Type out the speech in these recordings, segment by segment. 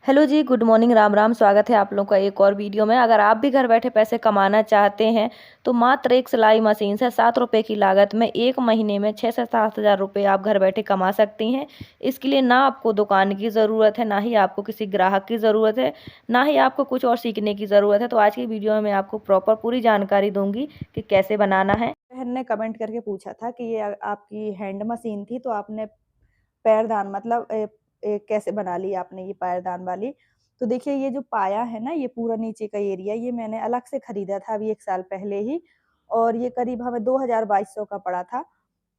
Hello जी, good morning, Ram Ram. स्वागत है आप लोगों का एक और वीडियो में। अगर आप भी घर बैठे पैसे कमाना चाहते हैं तो मात्र एक सिलाई मशीन से 7 रुपये की लागत में 1 महीने में 6 से 7 हज़ार रुपये आप घर बैठे कमा सकती हैं। इसके लिए ना आपको दुकान की ज़रूरत है, ना ही आपको किसी ग्राहक की ज़रूरत है, ना ही आपको कुछ और सीखने की ज़रूरत है। तो आज की वीडियो में मैं आपको प्रॉपर पूरी जानकारी दूंगी कि कैसे बनाना है। बहन ने कमेंट करके पूछा था कि ये आपकी हैंड मशीन थी तो आपने पैरदान मतलब कैसे बना ली आपने ये पैरदान वाली। तो देखिए ये जो पाया है ना, ये पूरा नीचे का एरिया ये मैंने अलग से खरीदा था अभी 1 साल पहले ही, और ये करीब हमें 2200 का पड़ा था।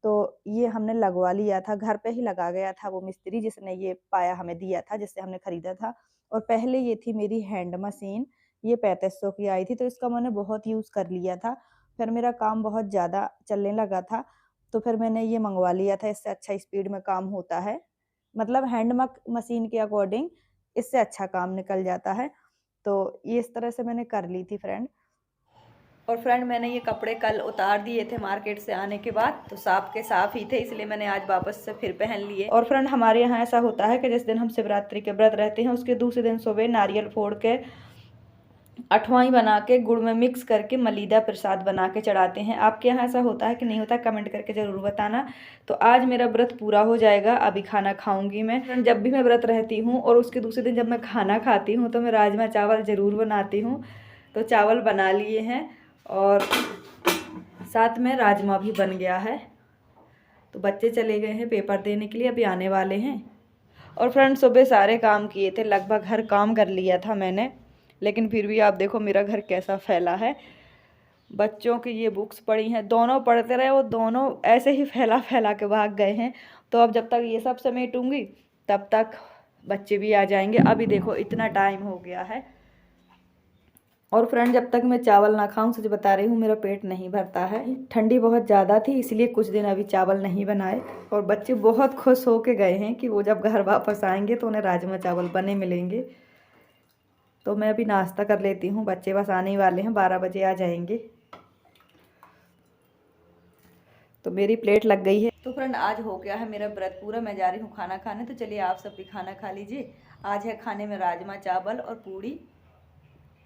तो ये हमने लगवा लिया था, घर पे ही लगा गया था वो मिस्त्री जिसने ये पाया हमें दिया था, जिससे हमने खरीदा था। और पहले ये थी मेरी हैंड मशीन, ये 3500 की आई थी, तो इसका मैंने बहुत यूज़ कर लिया था। फिर मेरा काम बहुत ज़्यादा चलने लगा था, तो फिर मैंने ये मँगवा लिया था, इससे अच्छा स्पीड में काम होता है। मतलब हैंड मशीन के अकॉर्डिंग इससे अच्छा काम निकल जाता है। तो ये इस तरह से मैंने कर ली थी फ्रेंड। और फ्रेंड, मैंने ये कपड़े कल उतार दिए थे मार्केट से आने के बाद, तो साफ के साफ ही थे, इसलिए मैंने आज वापस से फिर पहन लिए। और फ्रेंड हमारे यहाँ ऐसा होता है कि जिस दिन हम शिवरात्रि के व्रत रहते हैं उसके दूसरे दिन सुबह नारियल फोड़ के अठवाई बना के गुड़ में मिक्स करके मलीदा प्रसाद बना के चढ़ाते हैं। आपके यहाँ ऐसा होता है कि नहीं होता, कमेंट करके ज़रूर बताना। तो आज मेरा व्रत पूरा हो जाएगा, अभी खाना खाऊंगी मैं। जब भी मैं व्रत रहती हूँ और उसके दूसरे दिन जब मैं खाना खाती हूँ तो मैं राजमा चावल ज़रूर बनाती हूँ। तो चावल बना लिए हैं और साथ में राजमा भी बन गया है। तो बच्चे चले गए हैं पेपर देने के लिए, अभी आने वाले हैं। और फ्रेंड सुबह सारे काम किए थे, लगभग हर काम कर लिया था मैंने, लेकिन फिर भी आप देखो मेरा घर कैसा फैला है। बच्चों की ये बुक्स पड़ी हैं, दोनों पढ़ते रहे, वो दोनों ऐसे ही फैला फैला के भाग गए हैं। तो अब जब तक ये सब समेटूंगी तब तक बच्चे भी आ जाएंगे। अभी देखो इतना टाइम हो गया है। और फ्रेंड जब तक मैं चावल ना खाऊं, सच बता रही हूँ, मेरा पेट नहीं भरता है। ठंडी बहुत ज़्यादा थी इसलिए कुछ दिन अभी चावल नहीं बनाए। और बच्चे बहुत खुश हो के गए हैं कि वो जब घर वापस आएंगे तो उन्हें राजमा चावल बने मिलेंगे। तो मैं अभी नाश्ता कर लेती हूँ, बच्चे बस आने ही वाले हैं, 12 बजे आ जाएंगे। तो मेरी प्लेट लग गई है। तो फ्रेंड आज हो गया है मेरा व्रत पूरा, मैं जा रही हूँ खाना खाने। तो चलिए आप सब भी खाना खा लीजिए। आज है खाने में राजमा चावल और पूड़ी।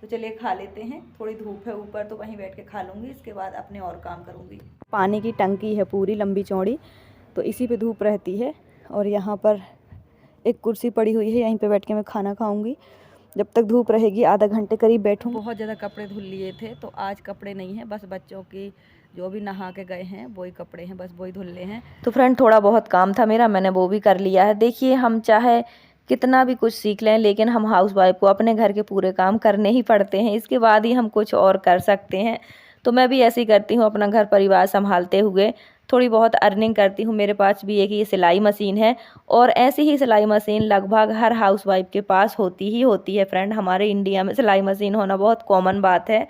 तो चलिए खा लेते हैं। थोड़ी धूप है ऊपर तो वहीं बैठ के खा लूँगी, इसके बाद अपने और काम करूँगी। पानी की टंकी है पूरी लंबी चौड़ी, तो इसी पे धूप रहती है। और यहाँ पर एक कुर्सी पड़ी हुई है, यहीं पे बैठ के मैं खाना खाऊंगी। जब तक धूप रहेगी आधा घंटे करीब बैठूँ। बहुत ज़्यादा कपड़े धुल लिए थे, तो आज कपड़े नहीं हैं, बस बच्चों की जो भी नहा के गए हैं वही कपड़े हैं, बस वही धुलने हैं। तो फ्रेंड थोड़ा बहुत काम था मेरा, मैंने वो भी कर लिया है। देखिए हम चाहे कितना भी कुछ सीख लें, लेकिन हम हाउसवाइफ को अपने घर के पूरे काम करने ही पड़ते हैं, इसके बाद ही हम कुछ और कर सकते हैं। तो मैं भी ऐसे ही करती हूँ, अपना घर परिवार संभालते हुए थोड़ी बहुत अर्निंग करती हूँ। मेरे पास भी एक ये सिलाई मशीन है, और ऐसी ही सिलाई मशीन लगभग हर हाउसवाइफ के पास होती ही होती है। फ्रेंड हमारे इंडिया में सिलाई मशीन होना बहुत कॉमन बात है।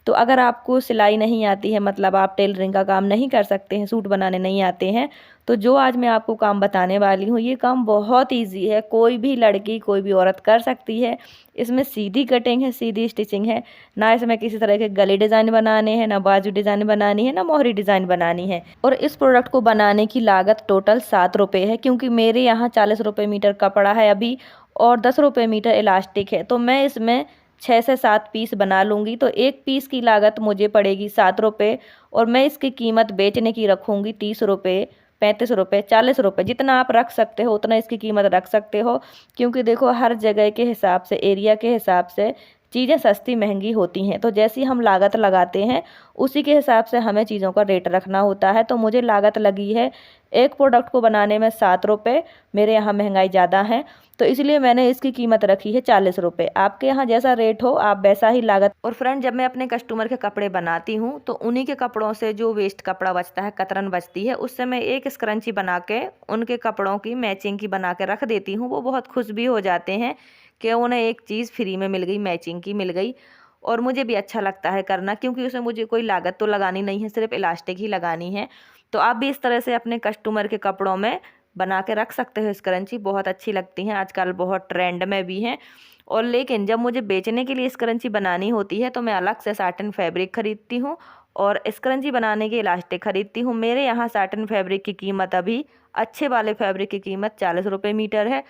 तो अगर आपको सिलाई नहीं आती है, मतलब आप टेलरिंग का काम नहीं कर सकते हैं, सूट बनाने नहीं आते हैं, तो जो आज मैं आपको काम बताने वाली हूँ ये काम बहुत इजी है, कोई भी लड़की कोई भी औरत कर सकती है। इसमें सीधी कटिंग है, सीधी स्टिचिंग है, ना इसमें किसी तरह के गले डिज़ाइन बनाने हैं, ना बाजू डिज़ाइन बनानी है, ना मोहरी डिज़ाइन बनानी है। और इस प्रोडक्ट को बनाने की लागत टोटल 7 रुपये है, क्योंकि मेरे यहाँ 40 रुपये मीटर कपड़ा है अभी, और 10 रुपये मीटर इलास्टिक है। तो मैं इसमें 6 से 7 पीस बना लूँगी, तो एक पीस की लागत मुझे पड़ेगी 7 रुपये। और मैं इसकी कीमत बेचने की रखूँगी 30 रुपये, 35 रुपये, 40 रुपये, जितना आप रख सकते हो उतना इसकी कीमत रख सकते हो। क्योंकि देखो हर जगह के हिसाब से, एरिया के हिसाब से चीज़ें सस्ती महंगी होती हैं। तो जैसी हम लागत लगाते हैं उसी के हिसाब से हमें चीज़ों का रेट रखना होता है। तो मुझे लागत लगी है एक प्रोडक्ट को बनाने में 7 रुपये, मेरे यहाँ महंगाई ज़्यादा है तो इसलिए मैंने इसकी कीमत रखी है 40 रुपये। आपके यहाँ जैसा रेट हो आप वैसा ही लागत। और फ्रेंड जब मैं अपने कस्टमर के कपड़े बनाती हूँ तो उन्हीं के कपड़ों से जो वेस्ट कपड़ा बचता है, कतरन बचती है, उससे मैं एक स्क्रंची बना के उनके कपड़ों की मैचिंग की बना के रख देती हूँ। वो बहुत खुश भी हो जाते हैं कि उन्हें एक चीज़ फ्री में मिल गई, मैचिंग की मिल गई। और मुझे भी अच्छा लगता है करना, क्योंकि उसमें मुझे कोई लागत तो लगानी नहीं है, सिर्फ इलास्टिक ही लगानी है। तो आप भी इस तरह से अपने कस्टमर के कपड़ों में बना के रख सकते हो स्क्रंची, बहुत अच्छी लगती हैं, आजकल बहुत ट्रेंड में भी हैं। और लेकिन जब मुझे बेचने के लिए स्क्रंची बनानी होती है तो मैं अलग से साटन फैब्रिक खरीदती हूँ और स्क्रंची बनाने के इलास्टिक खरीदती हूँ। मेरे यहाँ साटन फैब्रिक की कीमत अभी, अच्छे वाले फैब्रिक की कीमत 40 रुपये मीटर है,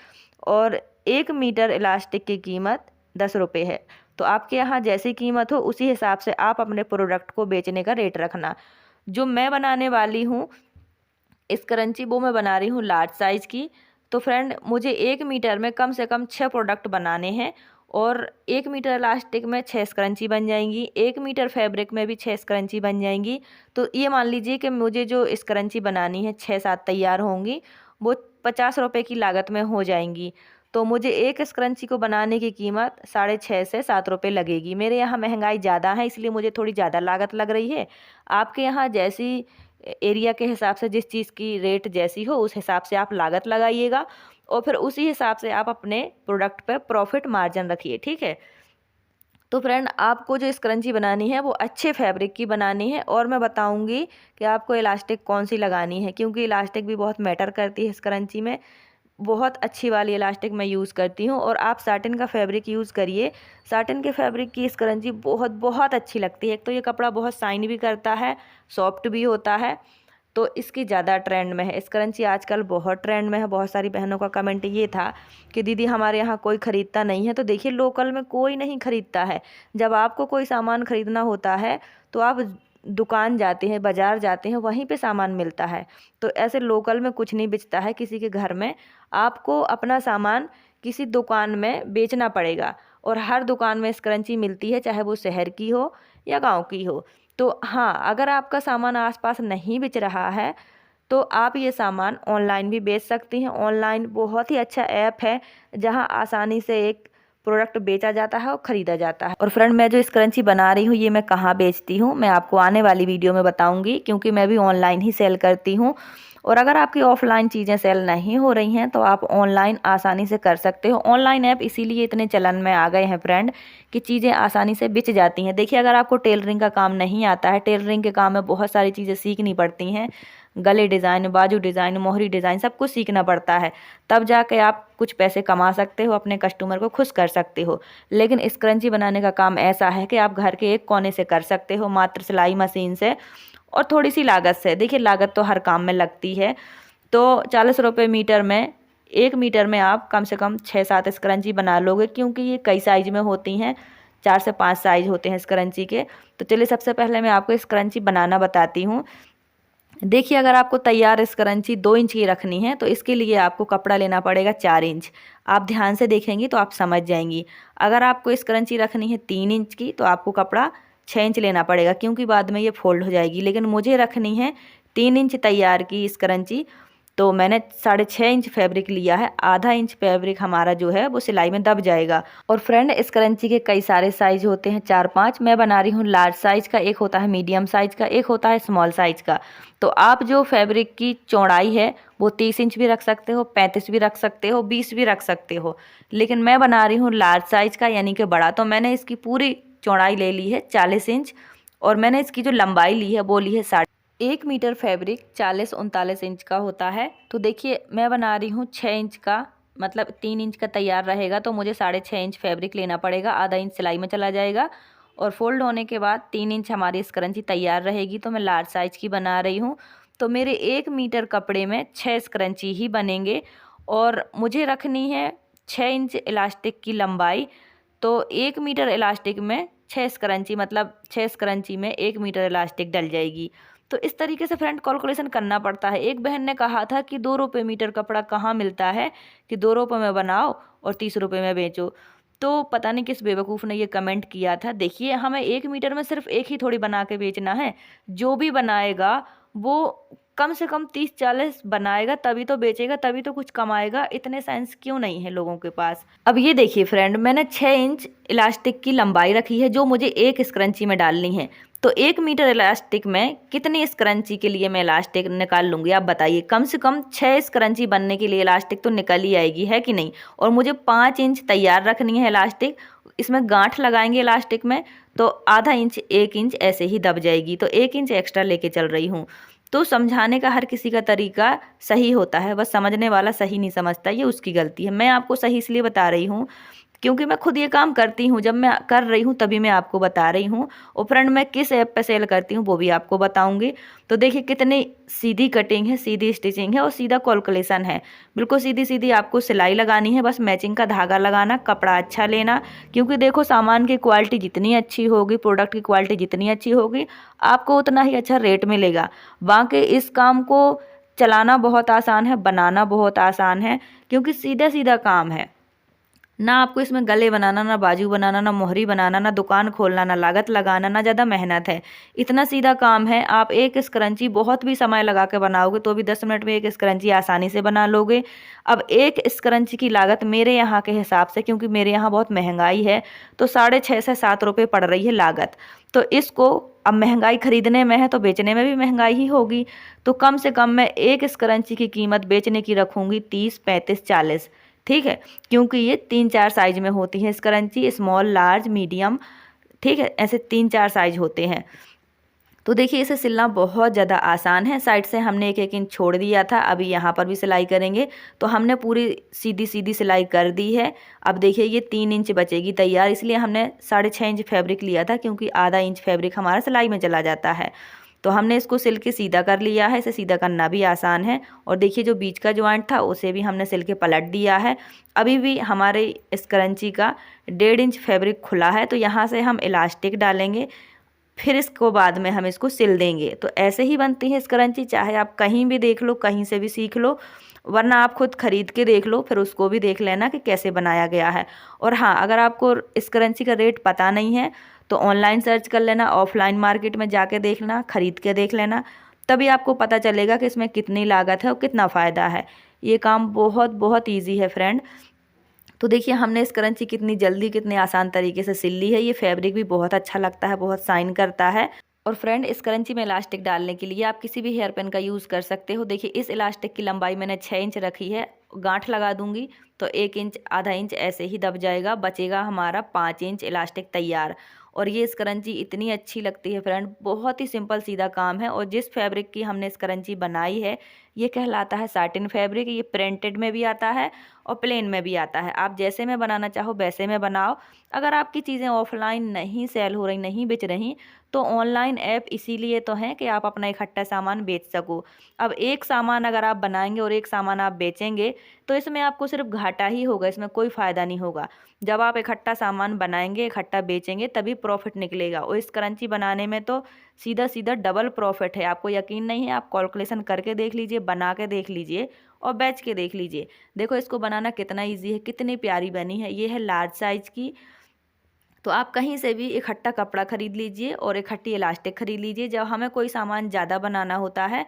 और 1 मीटर इलास्टिक की कीमत 10 रुपये है। तो आपके यहाँ जैसी कीमत हो उसी हिसाब से आप अपने प्रोडक्ट को बेचने का रेट रखना। जो मैं बनाने वाली हूँ स्क्रंची वो मैं बना रही हूँ लार्ज साइज़ की। तो फ्रेंड मुझे 1 मीटर में कम से कम 6 प्रोडक्ट बनाने हैं और 1 मीटर इलास्टिक में 6 स्क्रंची बन जाएंगी, 1 मीटर फैब्रिक में भी 6 स्क्रंची बन जाएंगी। तो ये मान लीजिए कि मुझे जो स्क्रंची बनानी है 6-7 तैयार होंगी, वो 50 रुपये की लागत में हो जाएंगी। तो मुझे एक स्क्रंची को बनाने की कीमत 6.5 से 7 रुपये लगेगी। मेरे यहाँ महंगाई ज़्यादा है इसलिए मुझे थोड़ी ज़्यादा लागत लग रही है। आपके यहाँ जैसी एरिया के हिसाब से जिस चीज़ की रेट जैसी हो उस हिसाब से आप लागत लगाइएगा और फिर उसी हिसाब से आप अपने प्रोडक्ट पर प्रॉफिट मार्जिन रखिए, ठीक है। तो फ्रेंड आपको जो स्क्रंची बनानी है वो अच्छे फैब्रिक की बनानी है और मैं बताऊंगी कि आपको इलास्टिक कौन सी लगानी है, क्योंकि इलास्टिक भी बहुत मैटर करती है स्क्रंची में। बहुत अच्छी वाली इलास्टिक मैं यूज़ करती हूँ और आप साटिन का फैब्रिक यूज़ करिए। साटिन के फैब्रिक की स्क्रंची बहुत बहुत अच्छी लगती है। एक तो ये कपड़ा बहुत शाइन भी करता है, सॉफ्ट भी होता है, तो इसकी ज़्यादा ट्रेंड में है। स्क्रंची आजकल बहुत ट्रेंड में है। बहुत सारी बहनों का कमेंट ये था कि दीदी हमारे यहाँ कोई ख़रीदता नहीं है। तो देखिए लोकल में कोई नहीं ख़रीदता है। जब आपको कोई सामान ख़रीदना होता है तो आप दुकान जाते हैं, बाज़ार जाते हैं, वहीं पे सामान मिलता है। तो ऐसे लोकल में कुछ नहीं बिकता है किसी के घर में। आपको अपना सामान किसी दुकान में बेचना पड़ेगा और हर दुकान में स्क्रंची मिलती है, चाहे वो शहर की हो या गांव की हो। तो हाँ, अगर आपका सामान आसपास नहीं बिच रहा है तो आप ये सामान ऑनलाइन भी बेच सकती हैं। ऑनलाइन बहुत ही अच्छा ऐप है जहां आसानी से एक प्रोडक्ट बेचा जाता है और ख़रीदा जाता है। और फ्रेंड मैं जो स्क्रंची बना रही हूँ ये मैं कहाँ बेचती हूँ मैं आपको आने वाली वीडियो में बताऊँगी, क्योंकि मैं भी ऑनलाइन ही सेल करती हूँ। और अगर आपकी ऑफलाइन चीज़ें सेल नहीं हो रही हैं तो आप ऑनलाइन आसानी से कर सकते हो। ऑनलाइन ऐप इसीलिए इतने चलन में आ गए हैं फ्रेंड कि चीज़ें आसानी से बिच जाती हैं। देखिए अगर आपको टेलरिंग का काम नहीं आता है, टेलरिंग के काम में बहुत सारी चीज़ें सीखनी पड़ती हैं, गले डिज़ाइन, बाजू डिज़ाइन, मोहरी डिज़ाइन, सब कुछ सीखना पड़ता है, तब जाके आप कुछ पैसे कमा सकते हो, अपने कस्टमर को खुश कर सकते हो। लेकिन स्क्रंची बनाने का काम ऐसा है कि आप घर के एक कोने से कर सकते हो, मात्र सिलाई मशीन से और थोड़ी सी लागत से। देखिए लागत तो हर काम में लगती है। तो 40 रुपये मीटर में 1 मीटर में आप कम से कम 6-7 स्क्रंची बना लोगे, क्योंकि ये कई साइज में होती हैं, 4 से 5 साइज होते हैं स्क्रंची के। तो चलिए सबसे पहले मैं आपको स्क्रंची बनाना बताती हूँ। देखिए अगर आपको तैयार स्क्रंची 2 इंच की रखनी है तो इसके लिए आपको कपड़ा लेना पड़ेगा 4 इंच। आप ध्यान से देखेंगी तो आप समझ जाएंगी। अगर आपको स्क्रंची रखनी है 3 इंच की तो आपको कपड़ा 6 इंच लेना पड़ेगा, क्योंकि बाद में ये फोल्ड हो जाएगी। लेकिन मुझे रखनी है 3 इंच तैयार की स्क्रंची, तो मैंने 6.5 इंच फैब्रिक लिया है। आधा इंच फैब्रिक हमारा जो है वो सिलाई में दब जाएगा। और फ्रेंड स्क्रंची के कई सारे साइज होते हैं, 4-5। मैं बना रही हूँ लार्ज साइज का, एक होता है मीडियम साइज का, एक होता है स्मॉल साइज का। तो आप जो फैब्रिक की चौड़ाई है वो 30 इंच भी रख सकते हो, 35 भी रख सकते हो, 20 भी रख सकते हो। लेकिन मैं बना रही हूँ लार्ज साइज का यानी कि बड़ा, तो मैंने इसकी पूरी चौड़ाई ले ली है 40 इंच और मैंने इसकी जो लंबाई ली है वो ली है 1 मीटर फैब्रिक 40-39 इंच का होता है। तो देखिए मैं बना रही हूँ 6 इंच का, मतलब 3 इंच का तैयार रहेगा तो मुझे 6.5 इंच फैब्रिक लेना पड़ेगा, आधा इंच सिलाई में चला जाएगा और फोल्ड होने के बाद 3 इंच हमारी स्क्रंची तैयार रहेगी। तो मैं लार्ज साइज की बना रही हूँ। तो मेरे 1 मीटर कपड़े में 6 स्क्रंची ही बनेंगे और मुझे रखनी है 6 इंच इलास्टिक की लंबाई। तो 1 मीटर इलास्टिक में 6 स्क्रंची, मतलब 6 स्क्रंची में 1 मीटर इलास्टिक डल जाएगी। तो इस तरीके से फ्रेंड कैलकुलेशन करना पड़ता है। एक बहन ने कहा था कि 2 रुपये मीटर कपड़ा कहाँ मिलता है कि 2 रुपये में बनाओ और 30 रुपये में बेचो। तो पता नहीं किस बेवकूफ़ ने ये कमेंट किया था। देखिए हमें 1 मीटर में सिर्फ एक ही थोड़ी बना के बेचना है। जो भी बनाएगा वो कम से कम 30-40 बनाएगा तभी तो बेचेगा, तभी तो कुछ कमाएगा। इतने साइंस क्यों नहीं है लोगों के पास। अब ये देखिए फ्रेंड, मैंने 6 इंच इलास्टिक की लंबाई रखी है जो मुझे एक स्क्रंची में डालनी है। तो 1 मीटर इलास्टिक में कितनी स्क्रंची के लिए मैं इलास्टिक निकाल लूँगी आप बताइए। कम से कम 6 स्क्रंची बनने के लिए इलास्टिक तो निकल ही आएगी, है कि नहीं। और मुझे 5 इंच तैयार रखनी है इलास्टिक। इसमें गांठ लगाएंगे इलास्टिक में तो आधा इंच 1 इंच ऐसे ही दब जाएगी। तो 1 इंच एक्स्ट्रा लेके चल रही हूँ। तो समझाने का हर किसी का तरीका सही होता है, बस समझने वाला सही नहीं समझता, ये उसकी गलती है। मैं आपको सही इसलिए बता रही हूँ क्योंकि मैं खुद ये काम करती हूँ, जब मैं कर रही हूँ तभी मैं आपको बता रही हूँ। और फ्रेंड मैं किस ऐप पे सेल करती हूँ वो भी आपको बताऊँगी। तो देखिए कितनी सीधी कटिंग है, सीधी स्टिचिंग है और सीधा कैलकुलेशन है। बिल्कुल सीधी सीधी आपको सिलाई लगानी है, बस मैचिंग का धागा लगाना, कपड़ा अच्छा लेना। क्योंकि देखो सामान की क्वालिटी जितनी अच्छी होगी, प्रोडक्ट की क्वालिटी जितनी अच्छी होगी, आपको उतना ही अच्छा रेट मिलेगा। बाकी इस काम को चलाना बहुत आसान है, बनाना बहुत आसान है, क्योंकि सीधा सीधा काम है। ना आपको इसमें गले बनाना, ना बाजू बनाना, ना मोहरी बनाना, ना दुकान खोलना, ना लागत लगाना, ना ज़्यादा मेहनत है। इतना सीधा काम है। आप एक स्क्रंची बहुत भी समय लगा के बनाओगे तो भी 10 मिनट में एक स्क्रंची आसानी से बना लोगे। अब एक स्क्रंची की लागत मेरे यहाँ के हिसाब से, क्योंकि मेरे यहाँ बहुत महंगाई है, तो 6.5 से 7 रुपये पड़ रही है लागत। तो इसको अब महंगाई खरीदने में है तो बेचने में भी महंगाई ही होगी। तो कम से कम मैं एक स्क्रंची की कीमत बेचने की रखूँगी 30, 35, 40। ठीक है, क्योंकि ये 3-4 साइज में होती है स्क्रंची, स्मॉल, लार्ज, मीडियम। ठीक है, ऐसे 3-4 साइज होते हैं। तो देखिए इसे सिलना बहुत ज़्यादा आसान है। साइड से हमने 1-1 इंच छोड़ दिया था, अभी यहाँ पर भी सिलाई करेंगे। तो हमने पूरी सीधी सीधी सिलाई कर दी है। अब देखिए ये 3 इंच बचेगी तैयार, इसलिए हमने 6.5 इंच फैब्रिक लिया था, क्योंकि आधा इंच फैब्रिक हमारा सिलाई में चला जाता है। तो हमने इसको सिल के सीधा कर लिया है। इसे सीधा करना भी आसान है। और देखिए जो बीच का ज्वाइंट था उसे भी हमने सिल के पलट दिया है। अभी भी हमारे स्क्रंची का 1.5 इंच फैब्रिक खुला है, तो यहाँ से हम इलास्टिक डालेंगे, फिर इसको बाद में हम इसको सिल देंगे। तो ऐसे ही बनती है स्क्रंची, चाहे आप कहीं भी देख लो, कहीं से भी सीख लो, वरना आप खुद खरीद के देख लो, फिर उसको भी देख लेना कि कैसे बनाया गया है। और हाँ, अगर आपको स्क्रंची का रेट पता नहीं है तो ऑनलाइन सर्च कर लेना, ऑफलाइन मार्केट में जाके देख लेना, खरीद के देख लेना, तभी आपको पता चलेगा कि इसमें कितनी लागत है और कितना फ़ायदा है। ये काम बहुत बहुत ईजी है फ्रेंड। तो देखिए हमने स्क्रंची कितनी जल्दी, कितने आसान तरीके से सिल ली है। ये फैब्रिक भी बहुत अच्छा लगता है, बहुत शाइन करता है। और फ्रेंड स्क्रंची में इलास्टिक डालने के लिए आप किसी भी हेयर पेन का यूज़ कर सकते हो। देखिए इस इलास्टिक की लंबाई मैंने 6 इंच रखी है। गांठ लगा दूंगी तो 1 इंच, आधा इंच ऐसे ही दब जाएगा, बचेगा हमारा 5 इंच इलास्टिक तैयार। और ये स्क्रंची इतनी अच्छी लगती है फ्रेंड, बहुत ही सिंपल सीधा काम है। और जिस फैब्रिक की हमने स्क्रंची बनाई है ये कहलाता है साटिन फैब्रिक। ये प्रिंटेड में भी आता है और प्लेन में भी आता है, आप जैसे में बनाना चाहो वैसे में बनाओ। अगर आपकी चीज़ें ऑफलाइन नहीं सेल हो रही, नहीं बेच रही, तो ऑनलाइन ऐप इसीलिए तो हैं कि आप अपना इकट्ठा सामान बेच सको। अब एक सामान अगर आप बनाएंगे और एक सामान आप बेचेंगे तो इसमें आपको सिर्फ घाटा ही होगा, इसमें कोई फ़ायदा नहीं होगा। जब आप इकट्ठा सामान बनाएंगे, इकट्ठा बेचेंगे, तभी प्रॉफिट निकलेगा। और इस करंची बनाने में तो सीधा सीधा डबल प्रॉफिट है। आपको यकीन नहीं है, आप कैलकुलेशन करके देख लीजिए, बना के देख लीजिए और बेच के देख लीजिए। देखो इसको बनाना कितना ईजी है, कितनी प्यारी बनी है। ये है लार्ज साइज़ की। तो आप कहीं से भी इकट्ठा कपड़ा खरीद लीजिए और इकट्ठी इलास्टिक खरीद लीजिए। जब हमें कोई सामान ज़्यादा बनाना होता है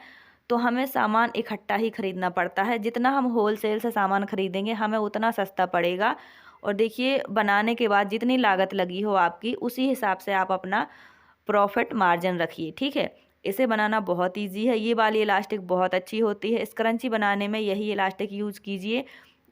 तो हमें सामान इकट्ठा ही खरीदना पड़ता है। जितना हम होलसेल से सामान खरीदेंगे हमें उतना सस्ता पड़ेगा। और देखिए बनाने के बाद जितनी लागत लगी हो आपकी, उसी हिसाब से आप अपना प्रॉफिट मार्जिन रखिए। ठीक है, इसे बनाना बहुत ईजी है। ये वाली इलास्टिक बहुत अच्छी होती है। स्क्रंची बनाने में यही इलास्टिक यूज़ कीजिए,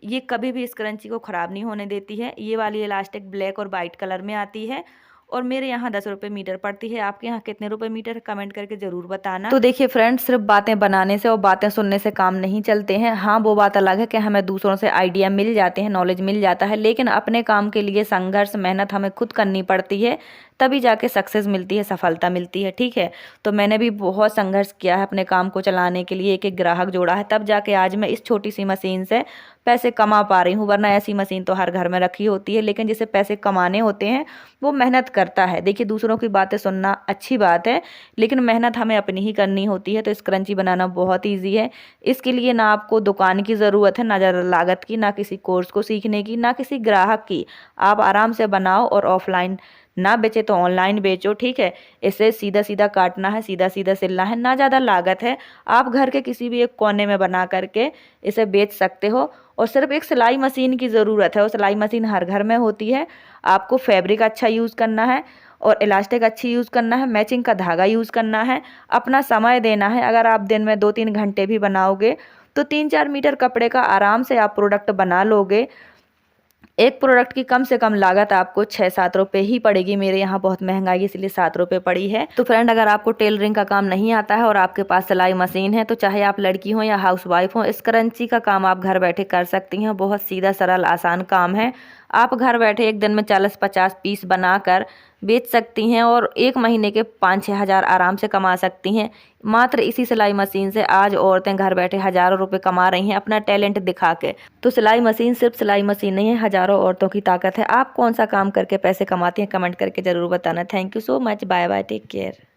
ये कभी भी स्क्रंची को ख़राब नहीं होने देती है। ये वाली इलास्टिक ब्लैक और वाइट कलर में आती है और मेरे यहाँ 10 रुपये मीटर पड़ती है। आपके यहाँ कितने रुपए मीटर है कमेंट करके ज़रूर बताना। तो देखिए फ्रेंड्स, सिर्फ बातें बनाने से और बातें सुनने से काम नहीं चलते हैं। हाँ, वो बात अलग है कि हमें दूसरों से आइडिया मिल जाते हैं, नॉलेज मिल जाता है, लेकिन अपने काम के लिए संघर्ष, मेहनत हमें खुद करनी पड़ती है, तभी जाके सक्सेस मिलती है, सफलता मिलती है। ठीक है, तो मैंने भी बहुत संघर्ष किया है अपने काम को चलाने के लिए, एक एक ग्राहक जोड़ा है, तब जाके आज मैं इस छोटी सी मशीन से पैसे कमा पा रही हूँ। वरना ऐसी मशीन तो हर घर में रखी होती है, लेकिन जिसे पैसे कमाने होते हैं वो मेहनत करता है। देखिए दूसरों की बातें सुनना अच्छी बात है, लेकिन मेहनत हमें अपनी ही करनी होती है। तो स्क्रंची बनाना बहुत ईजी है। इसके लिए ना आपको दुकान की ज़रूरत है, ना ज़्यादा लागत की, ना किसी कोर्स को सीखने की, ना किसी ग्राहक की। आप आराम से बनाओ और ऑफलाइन ना बेचे तो ऑनलाइन बेचो। ठीक है, इसे सीधा सीधा काटना है, सीधा सीधा सिलना है, ना ज़्यादा लागत है। आप घर के किसी भी एक कोने में बना करके इसे बेच सकते हो। और सिर्फ एक सिलाई मशीन की ज़रूरत है, और सिलाई मशीन हर घर में होती है। आपको फैब्रिक अच्छा यूज़ करना है और इलास्टिक अच्छी यूज़ करना है, मैचिंग का धागा यूज़ करना है, अपना समय देना है। अगर आप दिन में 2-3 घंटे भी बनाओगे तो 3-4 मीटर कपड़े का आराम से आप प्रोडक्ट बना लोगे। एक प्रोडक्ट की कम से कम लागत आपको 6-7 रुपये ही पड़ेगी। मेरे यहाँ बहुत महंगाई इसलिए 7 रुपये पड़ी है। तो फ्रेंड, अगर आपको टेलरिंग का काम नहीं आता है और आपके पास सिलाई मशीन है, तो चाहे आप लड़की हो या हाउसवाइफ हो, स्क्रंची का काम आप घर बैठे कर सकती हैं। बहुत सीधा सरल आसान काम है। आप घर बैठे एक दिन में 40-50 पीस बनाकर बेच सकती हैं और एक महीने के 5-6 हज़ार आराम से कमा सकती हैं। मात्र इसी सिलाई मशीन से आज औरतें घर बैठे हज़ारों रुपए कमा रही हैं अपना टैलेंट दिखा के। तो सिलाई मशीन सिर्फ सिलाई मशीन नहीं है, हज़ारों औरतों की ताकत है। आप कौन सा काम करके पैसे कमाती हैं कमेंट करके ज़रूर बताना। Thank you so much. Bye bye, take care.